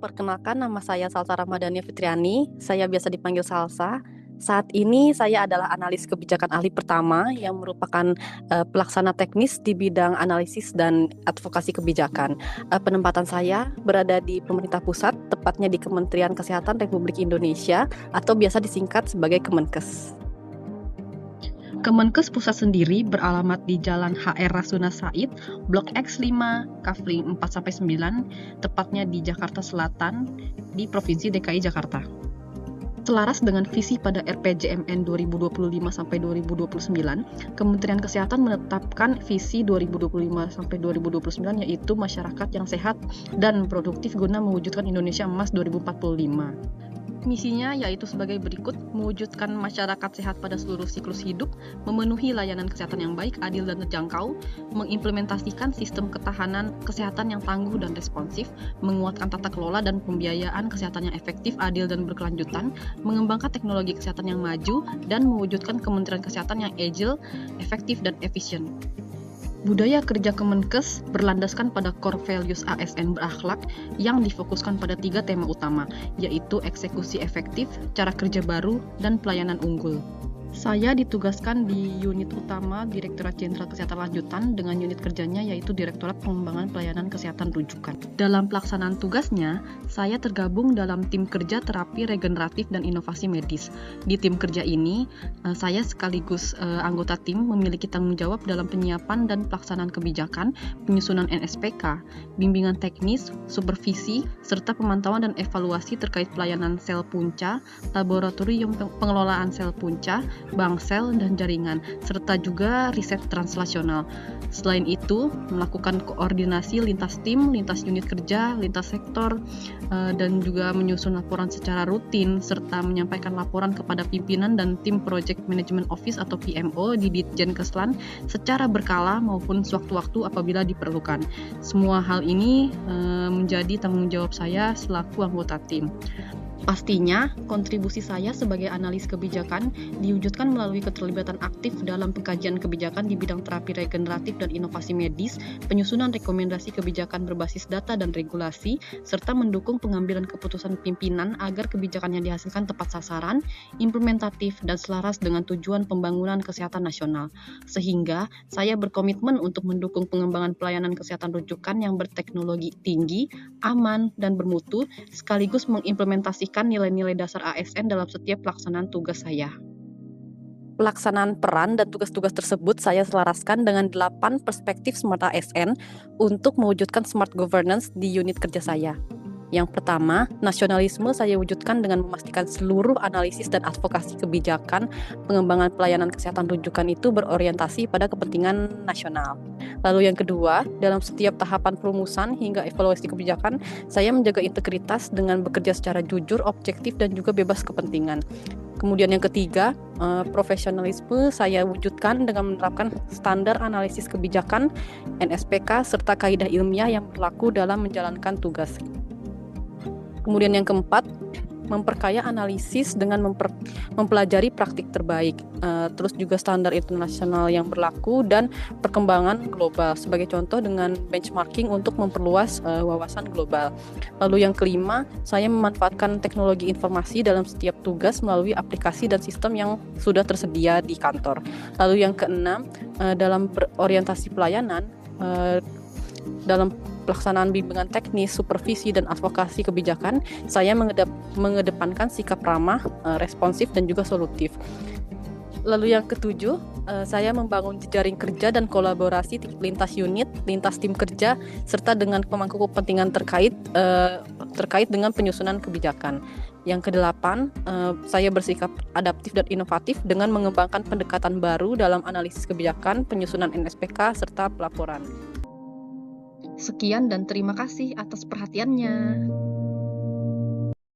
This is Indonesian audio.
Perkenalkan, nama saya Salsa Ramadhania Fitriani. Saya biasa dipanggil Salsa. Saat ini saya adalah analis kebijakan ahli pertama yang merupakan pelaksana teknis di bidang analisis dan advokasi kebijakan. Penempatan saya berada di pemerintah pusat, tepatnya di Kementerian Kesehatan Republik Indonesia atau biasa disingkat sebagai Kemenkes. Kemenkes Pusat sendiri beralamat di Jalan HR Rasuna Said, Blok X5, Kafling 4-9, tepatnya di Jakarta Selatan, di Provinsi DKI Jakarta. Selaras dengan visi pada RPJMN 2025-2029, Kementerian Kesehatan menetapkan visi 2025-2029 yaitu masyarakat yang sehat dan produktif guna mewujudkan Indonesia Emas 2045. Misinya yaitu sebagai berikut: mewujudkan masyarakat sehat pada seluruh siklus hidup, memenuhi layanan kesehatan yang baik, adil dan terjangkau, mengimplementasikan sistem ketahanan kesehatan yang tangguh dan responsif, menguatkan tata kelola dan pembiayaan kesehatan yang efektif, adil dan berkelanjutan, mengembangkan teknologi kesehatan yang maju, dan mewujudkan Kementerian Kesehatan yang agile, efektif dan efisien. Budaya kerja Kemenkes berlandaskan pada core values ASN berakhlak yang difokuskan pada 3 tema utama, yaitu eksekusi efektif, cara kerja baru, dan pelayanan unggul. Saya ditugaskan di unit utama Direktorat Jenderal Kesehatan Lanjutan dengan unit kerjanya yaitu Direktorat Pengembangan Pelayanan Kesehatan Rujukan. Dalam pelaksanaan tugasnya, saya tergabung dalam tim kerja terapi regeneratif dan inovasi medis. Di tim kerja ini, saya sekaligus anggota tim memiliki tanggung jawab dalam penyiapan dan pelaksanaan kebijakan, penyusunan NSPK, bimbingan teknis, supervisi, serta pemantauan dan evaluasi terkait pelayanan sel punca, laboratorium pengelolaan sel punca, bank sel dan jaringan, serta juga riset translasional. Selain itu, melakukan koordinasi lintas tim, lintas unit kerja, lintas sektor, dan juga menyusun laporan secara rutin, serta menyampaikan laporan kepada pimpinan dan tim Project Management Office atau PMO di Ditjen Keslan secara berkala maupun sewaktu-waktu apabila diperlukan. Semua hal ini menjadi tanggung jawab saya selaku anggota tim. Pastinya, kontribusi saya sebagai analis kebijakan diwujudkan melalui keterlibatan aktif dalam pengkajian kebijakan di bidang terapi regeneratif dan inovasi medis, penyusunan rekomendasi kebijakan berbasis data dan regulasi, serta mendukung pengambilan keputusan pimpinan agar kebijakan yang dihasilkan tepat sasaran, implementatif, dan selaras dengan tujuan pembangunan kesehatan nasional. Sehingga, saya berkomitmen untuk mendukung pengembangan pelayanan kesehatan rujukan yang berteknologi tinggi, aman, dan bermutu, sekaligus mengimplementasikan nilai-nilai dasar ASN dalam setiap pelaksanaan tugas saya. Pelaksanaan peran dan tugas-tugas tersebut saya selaraskan dengan 8 perspektif Smart ASN untuk mewujudkan smart governance di unit kerja saya. Yang pertama, nasionalisme saya wujudkan dengan memastikan seluruh analisis dan advokasi kebijakan pengembangan pelayanan kesehatan rujukan itu berorientasi pada kepentingan nasional. Lalu yang kedua, dalam setiap tahapan perumusan hingga evaluasi kebijakan, saya menjaga integritas dengan bekerja secara jujur, objektif, dan juga bebas kepentingan. Kemudian yang ketiga, profesionalisme saya wujudkan dengan menerapkan standar analisis kebijakan, NSPK, serta kaidah ilmiah yang berlaku dalam menjalankan tugas. Kemudian yang keempat, memperkaya analisis dengan mempelajari praktik terbaik, terus juga standar internasional yang berlaku dan perkembangan global. Sebagai contoh dengan benchmarking untuk memperluas wawasan global. Lalu yang kelima, saya memanfaatkan teknologi informasi dalam setiap tugas melalui aplikasi dan sistem yang sudah tersedia di kantor. Lalu yang keenam, dalam berorientasi pelayanan, dalam pelaksanaan bimbingan teknis, supervisi, dan advokasi kebijakan, saya mengedepankan sikap ramah, responsif, dan juga solutif. Lalu yang ketujuh, saya membangun jejaring kerja dan kolaborasi lintas unit, lintas tim kerja, serta dengan pemangku kepentingan terkait dengan penyusunan kebijakan. Yang kedelapan, saya bersikap adaptif dan inovatif dengan mengembangkan pendekatan baru dalam analisis kebijakan, penyusunan NSPK, serta pelaporan. Sekian dan terima kasih atas perhatiannya.